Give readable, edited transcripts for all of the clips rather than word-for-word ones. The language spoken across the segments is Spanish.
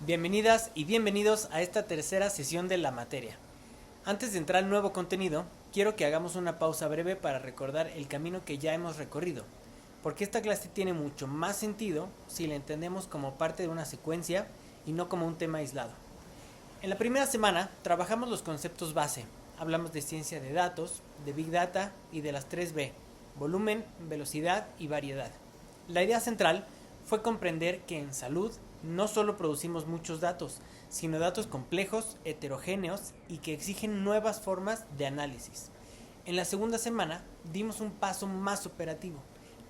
Bienvenidas y bienvenidos a esta tercera sesión de la materia. Antes de entrar al nuevo contenido, quiero que hagamos una pausa breve para recordar el camino que ya hemos recorrido, porque esta clase tiene mucho más sentido si la entendemos como parte de una secuencia y no como un tema aislado. En la primera semana trabajamos los conceptos base, hablamos de ciencia de datos, de Big Data y de las 3B, volumen, velocidad y variedad. La idea central fue comprender que en salud no solo producimos muchos datos, sino datos complejos, heterogéneos y que exigen nuevas formas de análisis. En la segunda semana dimos un paso más operativo.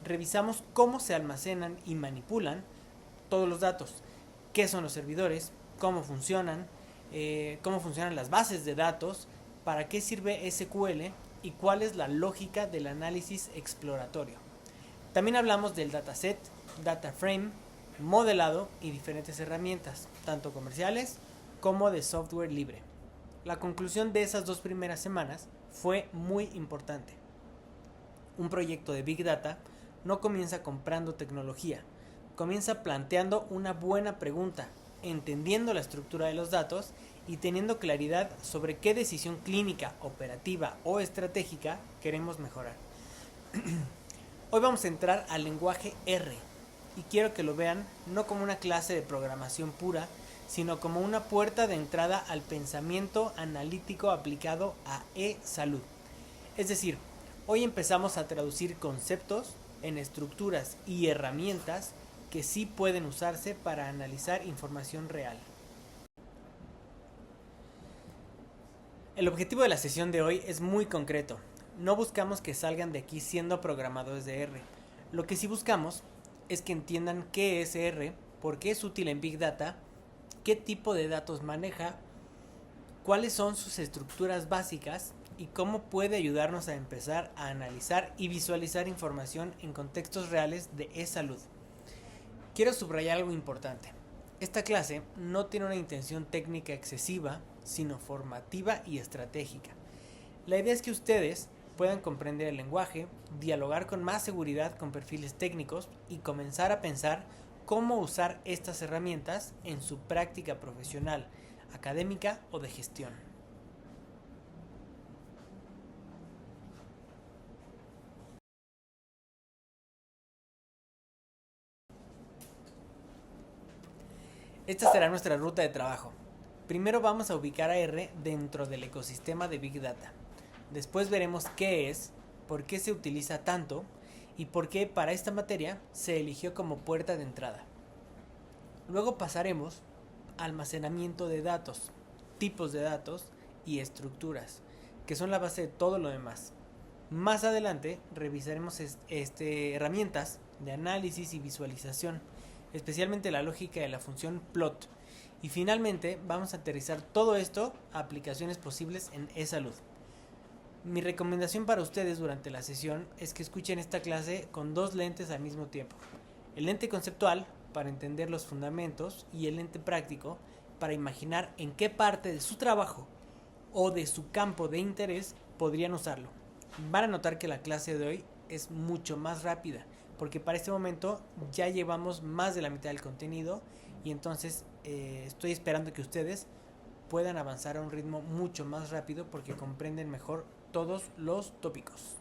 Revisamos cómo se almacenan y manipulan todos los datos, qué son los servidores, cómo funcionan las bases de datos, para qué sirve SQL y cuál es la lógica del análisis exploratorio. También hablamos del dataset, data frame, modelado y diferentes herramientas, tanto comerciales como de software libre. La conclusión de esas 2 primeras semanas fue muy importante. Un proyecto de Big Data no comienza comprando tecnología, comienza planteando una buena pregunta, entendiendo la estructura de los datos y teniendo claridad sobre qué decisión clínica, operativa o estratégica queremos mejorar. Hoy vamos a entrar al lenguaje R y quiero que lo vean no como una clase de programación pura, sino como una puerta de entrada al pensamiento analítico aplicado a e-salud. Es decir, hoy empezamos a traducir conceptos en estructuras y herramientas que sí pueden usarse para analizar información real. El objetivo de la sesión de hoy es muy concreto. No buscamos que salgan de aquí siendo programadores de R. Lo que sí buscamos es que entiendan qué es R, por qué es útil en Big Data, qué tipo de datos maneja, cuáles son sus estructuras básicas y cómo puede ayudarnos a empezar a analizar y visualizar información en contextos reales de e-salud. Quiero subrayar algo importante. Esta clase no tiene una intención técnica excesiva, sino formativa y estratégica. La idea es que ustedes puedan comprender el lenguaje, dialogar con más seguridad con perfiles técnicos y comenzar a pensar cómo usar estas herramientas en su práctica profesional, académica o de gestión. Esta será nuestra ruta de trabajo. Primero vamos a ubicar a R dentro del ecosistema de Big Data. Después veremos qué es, por qué se utiliza tanto y por qué para esta materia se eligió como puerta de entrada. Luego pasaremos a almacenamiento de datos, tipos de datos y estructuras, que son la base de todo lo demás. Más adelante revisaremos herramientas de análisis y visualización, especialmente la lógica de la función plot. Y finalmente vamos a aterrizar todo esto a aplicaciones posibles en e-salud. Mi recomendación para ustedes durante la sesión es que escuchen esta clase con 2 lentes al mismo tiempo. El lente conceptual para entender los fundamentos y el lente práctico para imaginar en qué parte de su trabajo o de su campo de interés podrían usarlo. Van a notar que la clase de hoy es mucho más rápida, porque para este momento ya llevamos más de la mitad del contenido y entonces estoy esperando que ustedes puedan avanzar a un ritmo mucho más rápido porque comprenden mejor todos los tópicos.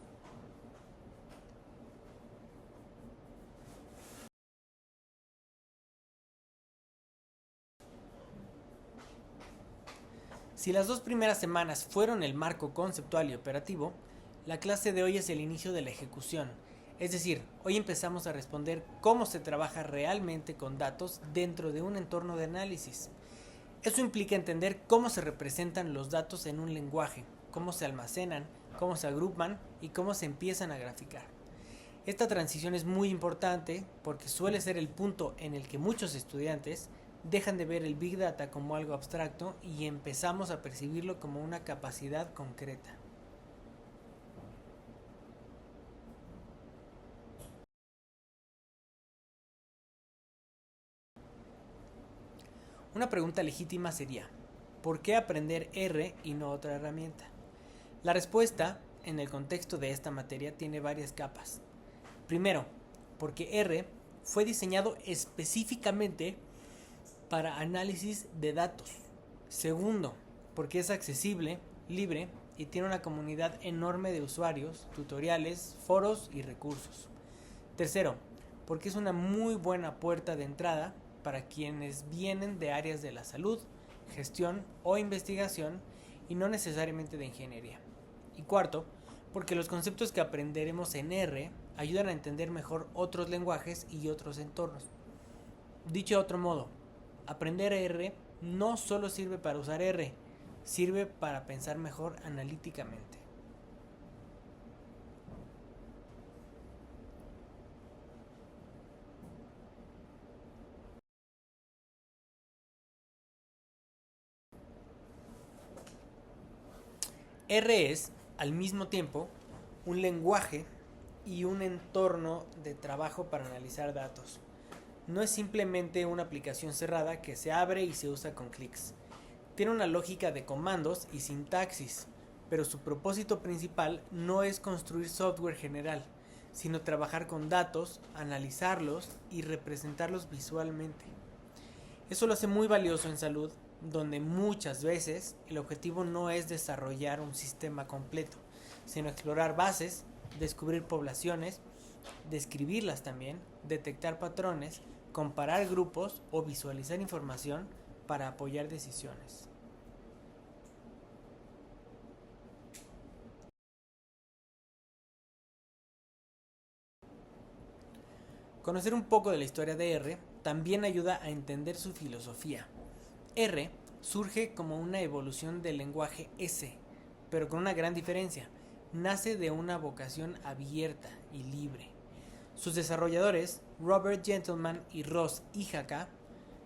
Si las 2 primeras semanas fueron el marco conceptual y operativo, la clase de hoy es el inicio de la ejecución. Es decir, hoy empezamos a responder cómo se trabaja realmente con datos dentro de un entorno de análisis. Eso implica entender cómo se representan los datos en un lenguaje, cómo se almacenan, cómo se agrupan y cómo se empiezan a graficar. Esta transición es muy importante porque suele ser el punto en el que muchos estudiantes dejan de ver el Big Data como algo abstracto y empezamos a percibirlo como una capacidad concreta. Una pregunta legítima sería, ¿por qué aprender R y no otra herramienta? La respuesta, en el contexto de esta materia, tiene varias capas. Primero, porque R fue diseñado específicamente para análisis de datos. Segundo, porque es accesible, libre y tiene una comunidad enorme de usuarios, tutoriales, foros y recursos. Tercero, porque es una muy buena puerta de entrada para quienes vienen de áreas de la salud, gestión o investigación y no necesariamente de ingeniería. Y cuarto, porque los conceptos que aprenderemos en R ayudan a entender mejor otros lenguajes y otros entornos. Dicho de otro modo, aprender R no solo sirve para usar R, sirve para pensar mejor analíticamente. R es, al mismo tiempo, un lenguaje y un entorno de trabajo para analizar datos. No es simplemente una aplicación cerrada que se abre y se usa con clics. Tiene una lógica de comandos y sintaxis, pero su propósito principal no es construir software general, sino trabajar con datos, analizarlos y representarlos visualmente. Eso lo hace muy valioso en salud, donde muchas veces el objetivo no es desarrollar un sistema completo, sino explorar bases, descubrir poblaciones, describirlas también, detectar patrones, comparar grupos o visualizar información para apoyar decisiones. Conocer un poco de la historia de R también ayuda a entender su filosofía. R surge como una evolución del lenguaje S, pero con una gran diferencia. Nace de una vocación abierta y libre. Sus desarrolladores, Robert Gentleman y Ross Ijaka,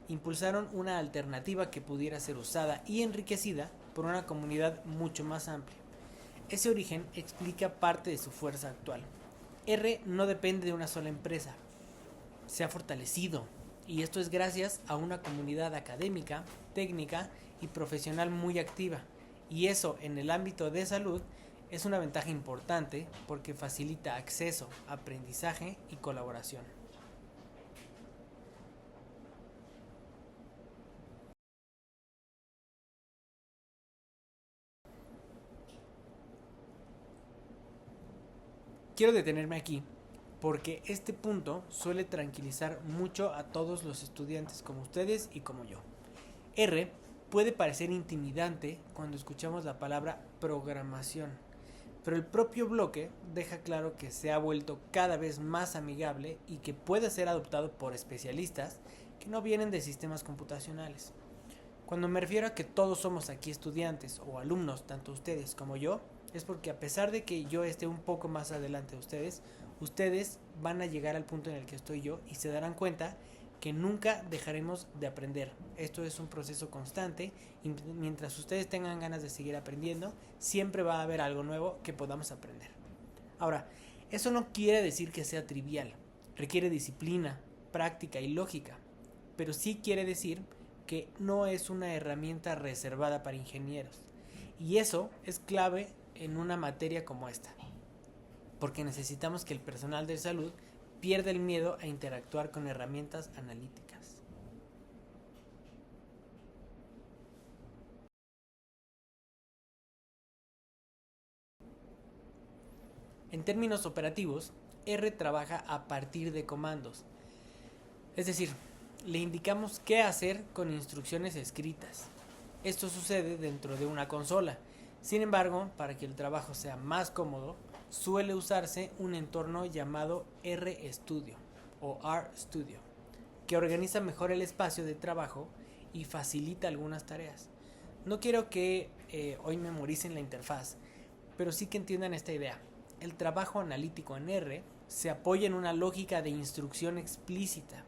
impulsaron una alternativa que pudiera ser usada y enriquecida por una comunidad mucho más amplia. Ese origen explica parte de su fuerza actual. R no depende de una sola empresa, se ha fortalecido, y esto es gracias a una comunidad académica, técnica y profesional muy activa, y eso en el ámbito de salud es una ventaja importante porque facilita acceso, aprendizaje y colaboración. Quiero detenerme aquí porque este punto suele tranquilizar mucho a todos los estudiantes como ustedes y como yo. R puede parecer intimidante cuando escuchamos la palabra programación, pero el propio bloque deja claro que se ha vuelto cada vez más amigable y que puede ser adoptado por especialistas que no vienen de sistemas computacionales. Cuando me refiero a que todos somos aquí estudiantes o alumnos, tanto ustedes como yo, es porque a pesar de que yo esté un poco más adelante de ustedes, ustedes van a llegar al punto en el que estoy yo y se darán cuenta que nunca dejaremos de aprender. Esto es un proceso constante y mientras ustedes tengan ganas de seguir aprendiendo, siempre va a haber algo nuevo que podamos aprender. Ahora, eso no quiere decir que sea trivial. Requiere disciplina, práctica y lógica, pero sí quiere decir que no es una herramienta reservada para ingenieros. Y eso es clave en una materia como esta, porque necesitamos que el personal de salud pierda el miedo a interactuar con herramientas analíticas. En términos operativos, R trabaja a partir de comandos, es decir, le indicamos qué hacer con instrucciones escritas. Esto sucede dentro de una consola. Sin embargo, para que el trabajo sea más cómodo, suele usarse un entorno llamado RStudio o RStudio, que organiza mejor el espacio de trabajo y facilita algunas tareas. No quiero que hoy memoricen la interfaz, pero sí que entiendan esta idea. El trabajo analítico en R se apoya en una lógica de instrucción explícita.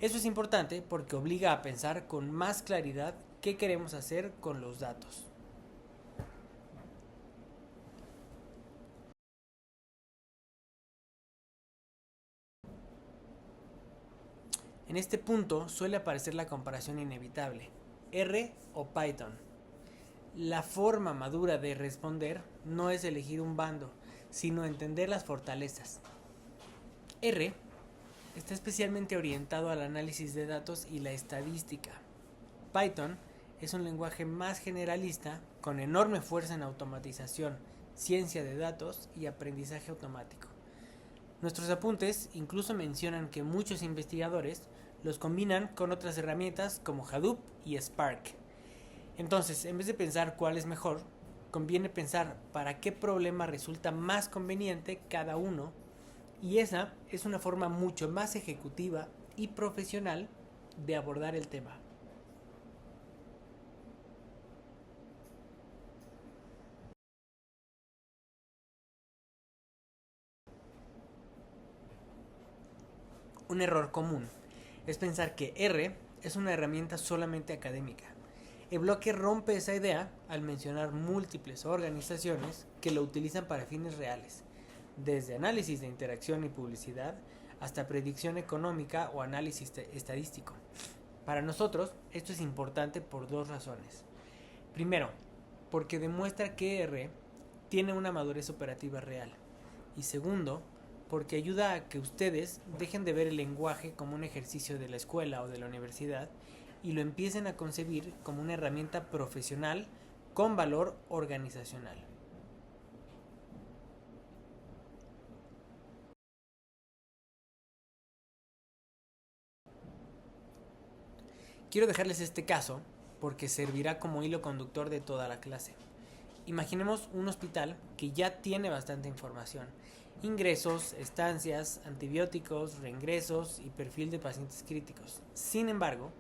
Eso es importante porque obliga a pensar con más claridad qué queremos hacer con los datos. En este punto suele aparecer la comparación inevitable, R o Python. La forma madura de responder no es elegir un bando, sino entender las fortalezas. R está especialmente orientado al análisis de datos y la estadística. Python es un lenguaje más generalista con enorme fuerza en automatización, ciencia de datos y aprendizaje automático. Nuestros apuntes incluso mencionan que muchos investigadores los combinan con otras herramientas como Hadoop y Spark. Entonces, en vez de pensar cuál es mejor, conviene pensar para qué problema resulta más conveniente cada uno, y esa es una forma mucho más ejecutiva y profesional de abordar el tema. Un error común es pensar que R es una herramienta solamente académica. El bloque rompe esa idea al mencionar múltiples organizaciones que lo utilizan para fines reales, desde análisis de interacción y publicidad hasta predicción económica o análisis estadístico. Para nosotros, esto es importante por dos razones. Primero, porque demuestra que R tiene una madurez operativa real. Y segundo, porque ayuda a que ustedes dejen de ver el lenguaje como un ejercicio de la escuela o de la universidad y lo empiecen a concebir como una herramienta profesional con valor organizacional. Quiero dejarles este caso porque servirá como hilo conductor de toda la clase. Imaginemos un hospital que ya tiene bastante información: ingresos, estancias, antibióticos, reingresos y perfil de pacientes críticos. Sin embargo,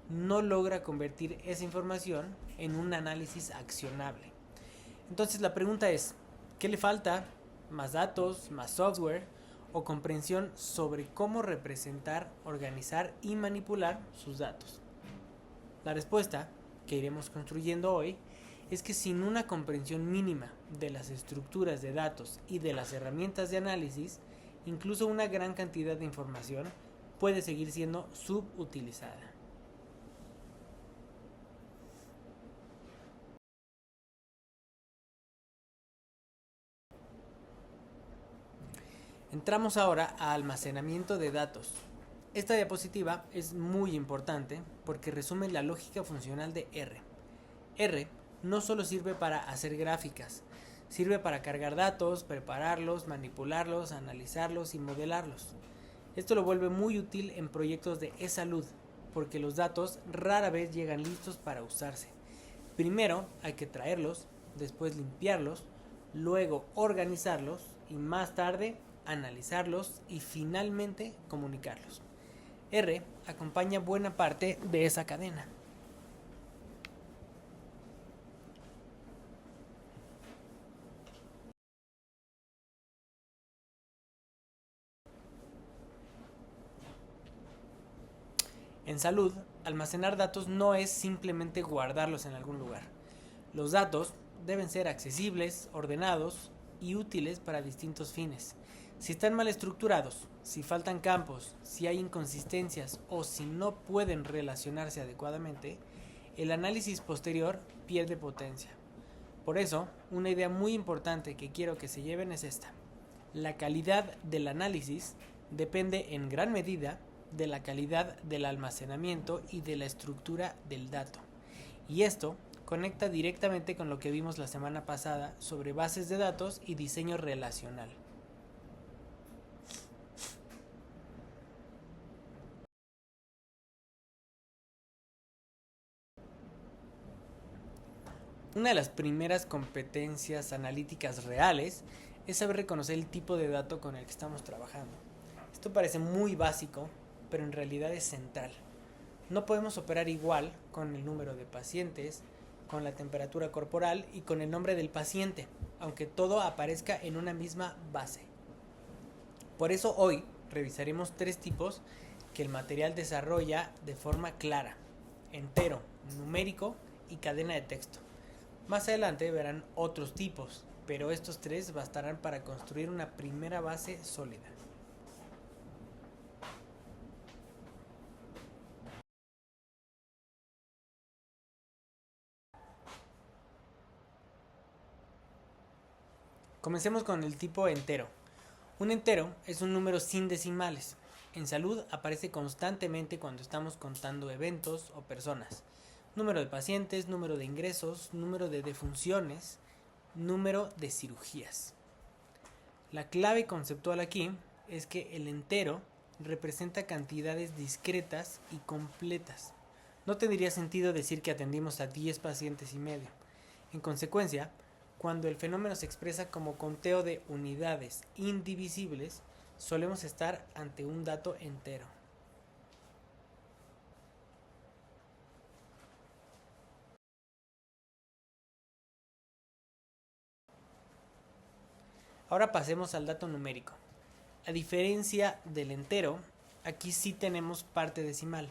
no logra convertir esa información en un análisis accionable. Entonces la pregunta es, ¿qué le falta? ¿Más datos, más software o comprensión sobre cómo representar, organizar y manipular sus datos? La respuesta que iremos construyendo hoy es que sin una comprensión mínima de las estructuras de datos y de las herramientas de análisis, incluso una gran cantidad de información puede seguir siendo subutilizada. Entramos ahora a almacenamiento de datos. Esta diapositiva es muy importante porque resume la lógica funcional de R. R no solo sirve para hacer gráficas, sirve para cargar datos, prepararlos, manipularlos, analizarlos y modelarlos. Esto lo vuelve muy útil en proyectos de e-salud, porque los datos rara vez llegan listos para usarse. Primero hay que traerlos, después limpiarlos, luego organizarlos y más tarde analizarlos y finalmente comunicarlos. R acompaña buena parte de esa cadena. En salud, almacenar datos no es simplemente guardarlos en algún lugar. Los datos deben ser accesibles, ordenados y útiles para distintos fines. Si están mal estructurados, si faltan campos, si hay inconsistencias o si no pueden relacionarse adecuadamente, el análisis posterior pierde potencia. Por eso, una idea muy importante que quiero que se lleven es esta: la calidad del análisis depende en gran medida de la calidad del almacenamiento y de la estructura del dato. Y esto conecta directamente con lo que vimos la semana pasada sobre bases de datos y diseño relacional. Una de las primeras competencias analíticas reales es saber reconocer el tipo de dato con el que estamos trabajando. Esto parece muy básico, pero en realidad es central. No podemos operar igual con el número de pacientes, con la temperatura corporal y con el nombre del paciente, aunque todo aparezca en una misma base. Por eso hoy revisaremos tres tipos que el material desarrolla de forma clara: entero, numérico y cadena de texto. Más adelante verán otros tipos, pero estos tres bastarán para construir una primera base sólida. Comencemos con el tipo entero. Un entero es un número sin decimales. En salud aparece constantemente cuando estamos contando eventos o personas. número de pacientes, número de ingresos, número de defunciones, número de cirugías. La clave conceptual aquí es que el entero representa cantidades discretas y completas. No tendría sentido decir que atendimos a 10 pacientes y medio. En consecuencia, cuando el fenómeno se expresa como conteo de unidades indivisibles, solemos estar ante un dato entero. Ahora pasemos al dato numérico. A diferencia del entero, aquí sí tenemos parte decimal.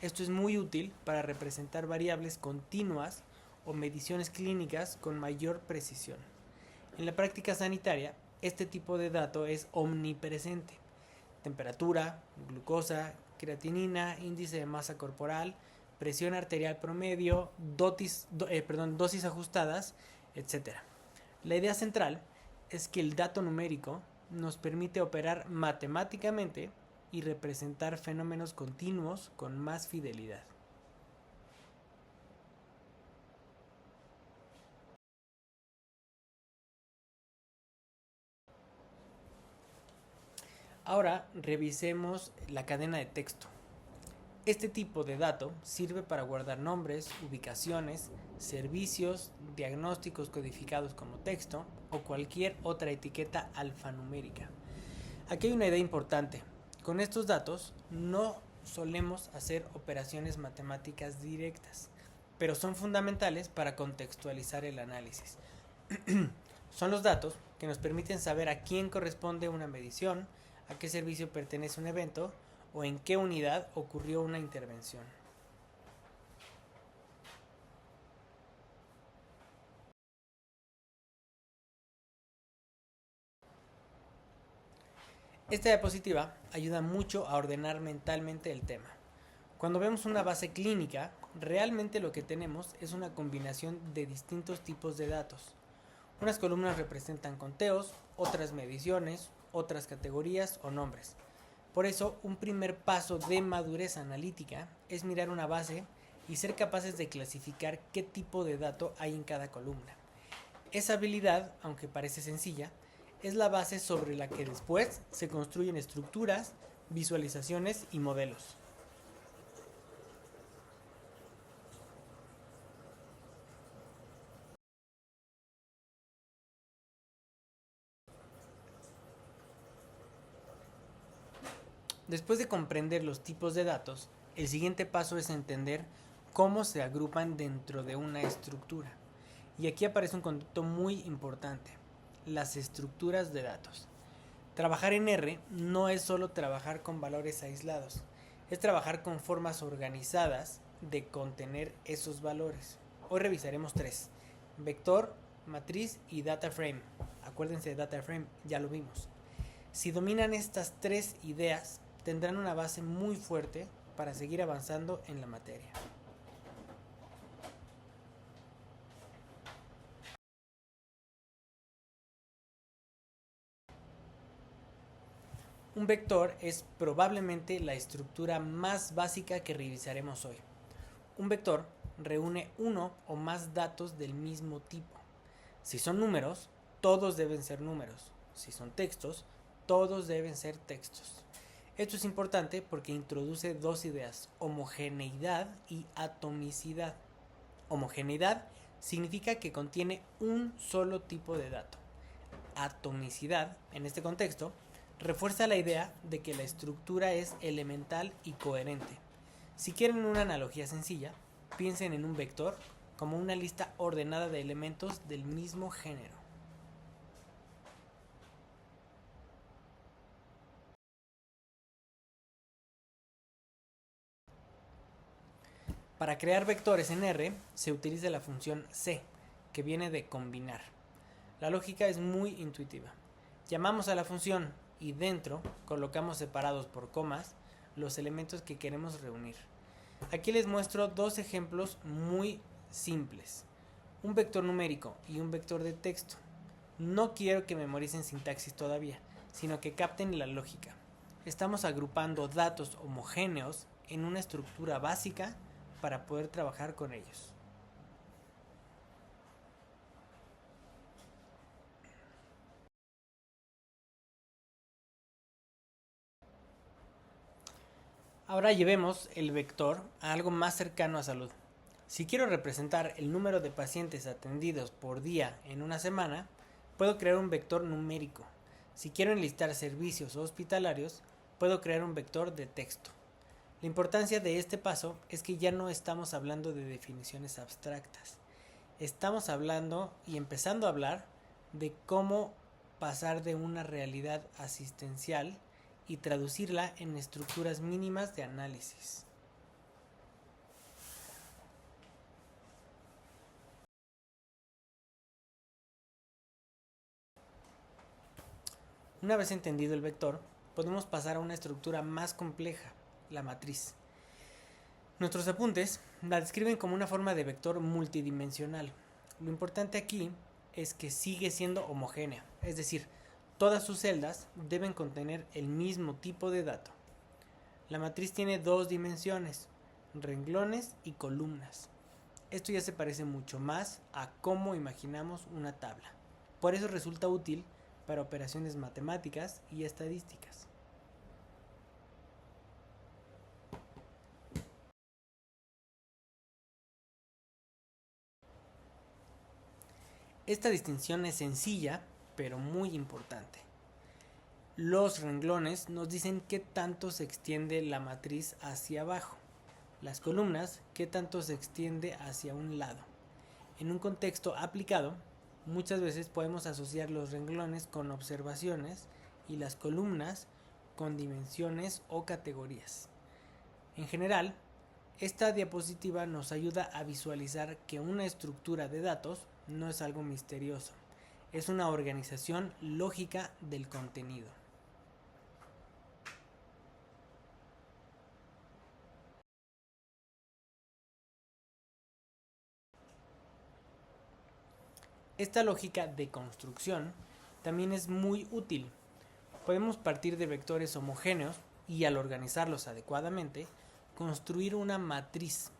Esto es muy útil para representar variables continuas o mediciones clínicas con mayor precisión. En la práctica sanitaria, este tipo de dato es omnipresente. Temperatura, glucosa, creatinina, índice de masa corporal, presión arterial promedio, dosis ajustadas, etc. La idea central es que el dato numérico nos permite operar matemáticamente y representar fenómenos continuos con más fidelidad. Ahora revisemos la cadena de texto. Este tipo de dato sirve para guardar nombres, ubicaciones, servicios, diagnósticos codificados como texto o cualquier otra etiqueta alfanumérica. Aquí hay una idea importante. Con estos datos no solemos hacer operaciones matemáticas directas, pero son fundamentales para contextualizar el análisis. Son los datos que nos permiten saber a quién corresponde una medición, a qué servicio pertenece un evento o en qué unidad ocurrió una intervención. Esta diapositiva ayuda mucho a ordenar mentalmente el tema. Cuando vemos una base clínica, realmente lo que tenemos es una combinación de distintos tipos de datos. Unas columnas representan conteos, otras mediciones, otras categorías o nombres. Por eso, un primer paso de madurez analítica es mirar una base y ser capaces de clasificar qué tipo de dato hay en cada columna. Esa habilidad, aunque parece sencilla, es la base sobre la que después se construyen estructuras, visualizaciones y modelos. Después de comprender los tipos de datos, el siguiente paso es entender cómo se agrupan dentro de una estructura. Y aquí aparece un concepto muy importante: las estructuras de datos. Trabajar en R no es solo trabajar con valores aislados, es trabajar con formas organizadas de contener esos valores. Hoy revisaremos tres: vector, matriz y data frame. Acuérdense de data frame, ya lo vimos. Si dominan estas tres ideas, tendrán una base muy fuerte para seguir avanzando en la materia. Un vector es probablemente la estructura más básica que revisaremos hoy. Un vector reúne uno o más datos del mismo tipo. Si son números, todos deben ser números. Si son textos, todos deben ser textos. Esto es importante porque introduce dos ideas: homogeneidad y atomicidad. Homogeneidad significa que contiene un solo tipo de dato. Atomicidad, en este contexto, refuerza la idea de que la estructura es elemental y coherente. Si quieren una analogía sencilla, piensen en un vector como una lista ordenada de elementos del mismo género. Para crear vectores en R se utiliza la función C, que viene de combinar. La lógica es muy intuitiva. Llamamos a la función y dentro colocamos separados por comas los elementos que queremos reunir. Aquí les muestro dos ejemplos muy simples: un vector numérico y un vector de texto. No quiero que memoricen sintaxis todavía, sino que capten la lógica. Estamos agrupando datos homogéneos en una estructura básica para poder trabajar con ellos. Ahora llevemos el vector a algo más cercano a salud. Si quiero representar el número de pacientes atendidos por día en una semana, puedo crear un vector numérico. Si quiero enlistar servicios hospitalarios, puedo crear un vector de texto. La importancia de este paso es que ya no estamos hablando de definiciones abstractas. Estamos hablando y empezando a hablar de cómo pasar de una realidad asistencial y traducirla en estructuras mínimas de análisis. Una vez entendido el vector, podemos pasar a una estructura más compleja, la matriz. Nuestros apuntes la describen como una forma de vector multidimensional. Lo importante aquí es que sigue siendo homogénea, es decir, todas sus celdas deben contener el mismo tipo de dato. La matriz tiene dos dimensiones, renglones y columnas. Esto ya se parece mucho más a cómo imaginamos una tabla. Por eso resulta útil para operaciones matemáticas y estadísticas. Esta distinción es sencilla, pero muy importante. Los renglones nos dicen qué tanto se extiende la matriz hacia abajo. Las columnas, qué tanto se extiende hacia un lado. En un contexto aplicado, muchas veces podemos asociar los renglones con observaciones y las columnas con dimensiones o categorías. En general, esta diapositiva nos ayuda a visualizar que una estructura de datos no es algo misterioso, es una organización lógica del contenido. Esta lógica de construcción también es muy útil. Podemos partir de vectores homogéneos y al organizarlos adecuadamente, construir una matriz.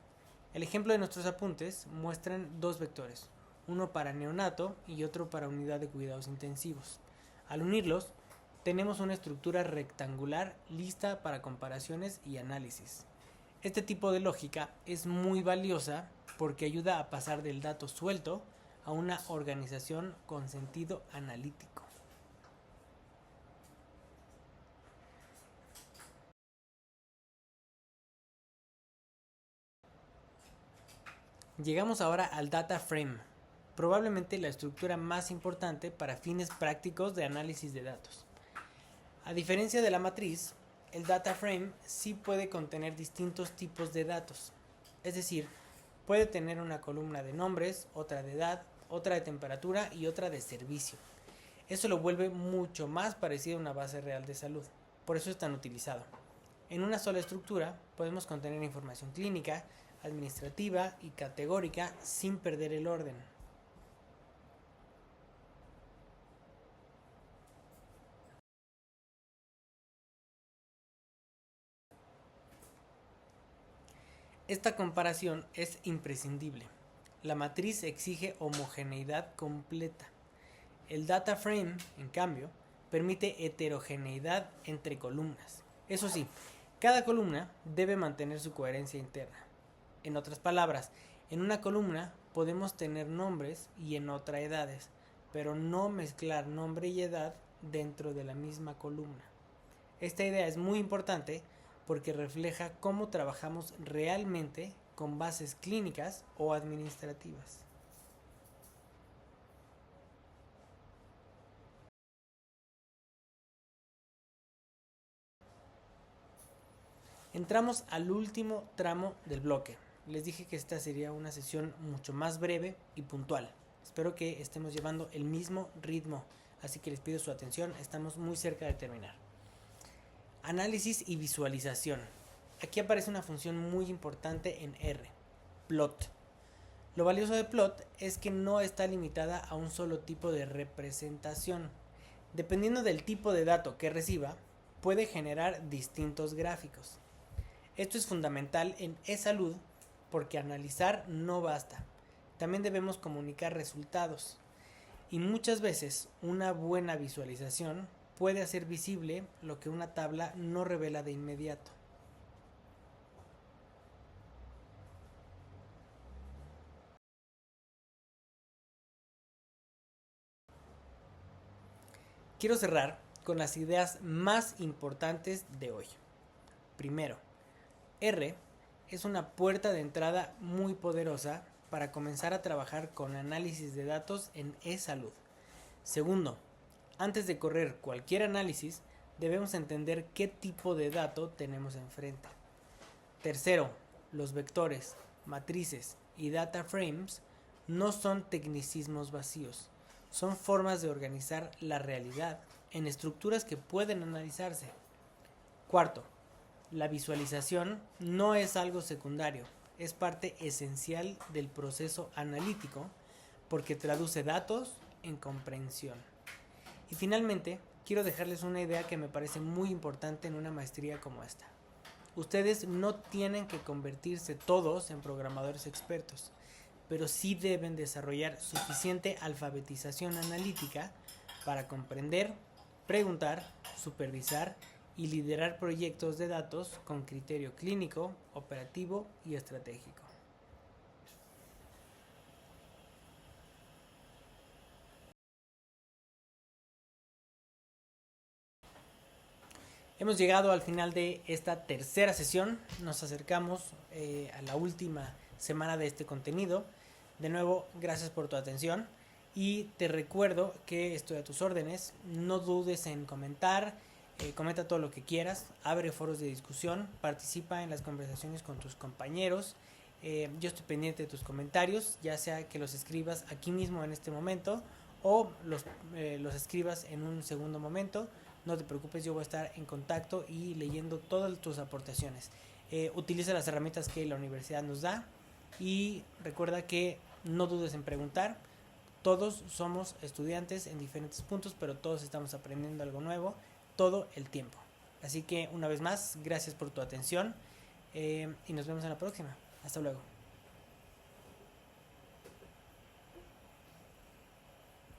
El ejemplo de nuestros apuntes muestran dos vectores, uno para neonato y otro para unidad de cuidados intensivos. Al unirlos, tenemos una estructura rectangular lista para comparaciones y análisis. Este tipo de lógica es muy valiosa porque ayuda a pasar del dato suelto a una organización con sentido analítico. Llegamos ahora al data frame, probablemente la estructura más importante para fines prácticos de análisis de datos. A diferencia de la matriz, el data frame sí puede contener distintos tipos de datos, es decir, puede tener una columna de nombres, otra de edad, otra de temperatura y otra de servicio. Eso lo vuelve mucho más parecido a una base real de salud, por eso es tan utilizado. En una sola estructura podemos contener información clínica, administrativa y categórica sin perder el orden. Esta comparación es imprescindible. La matriz exige homogeneidad completa. El data frame, en cambio, permite heterogeneidad entre columnas. Eso sí, cada columna debe mantener su coherencia interna. En otras palabras, en una columna podemos tener nombres y en otra edades, pero no mezclar nombre y edad dentro de la misma columna. Esta idea es muy importante porque refleja cómo trabajamos realmente con bases clínicas o administrativas. Entramos al último tramo del bloque. Les dije que esta sería una sesión mucho más breve y puntual. Espero que estemos llevando el mismo ritmo, así que les pido su atención, estamos muy cerca de terminar. Análisis y visualización. Aquí aparece una función muy importante en R, plot. Lo valioso de plot es que no está limitada a un solo tipo de representación. Dependiendo del tipo de dato que reciba, puede generar distintos gráficos. Esto es fundamental en e-salud porque analizar no basta. También debemos comunicar resultados. Y muchas veces una buena visualización puede hacer visible lo que una tabla no revela de inmediato. Quiero cerrar con las ideas más importantes de hoy. Primero, R es una puerta de entrada muy poderosa para comenzar a trabajar con análisis de datos en e-salud. Segundo, antes de correr cualquier análisis, debemos entender qué tipo de dato tenemos enfrente. Tercero, los vectores, matrices y data frames no son tecnicismos vacíos, son formas de organizar la realidad en estructuras que pueden analizarse. Cuarto, la visualización no es algo secundario, es parte esencial del proceso analítico porque traduce datos en comprensión. Y finalmente, quiero dejarles una idea que me parece muy importante en una maestría como esta. Ustedes no tienen que convertirse todos en programadores expertos, pero sí deben desarrollar suficiente alfabetización analítica para comprender, preguntar, supervisar y liderar proyectos de datos con criterio clínico, operativo y estratégico. Hemos llegado al final de esta tercera sesión, nos acercamos a la última semana de este contenido. De nuevo, gracias por tu atención y te recuerdo que estoy a tus órdenes, no dudes en comentar, comenta todo lo que quieras, abre foros de discusión, participa en las conversaciones con tus compañeros. Yo estoy pendiente de tus comentarios, ya sea que los escribas aquí mismo en este momento o los escribas en un segundo momento. No te preocupes, yo voy a estar en contacto y leyendo todas tus aportaciones. Utiliza las herramientas que la universidad nos da y recuerda que no dudes en preguntar. Todos somos estudiantes en diferentes puntos, pero todos estamos aprendiendo algo nuevo todo el tiempo. Así que una vez más, gracias por tu atención y nos vemos en la próxima. Hasta luego.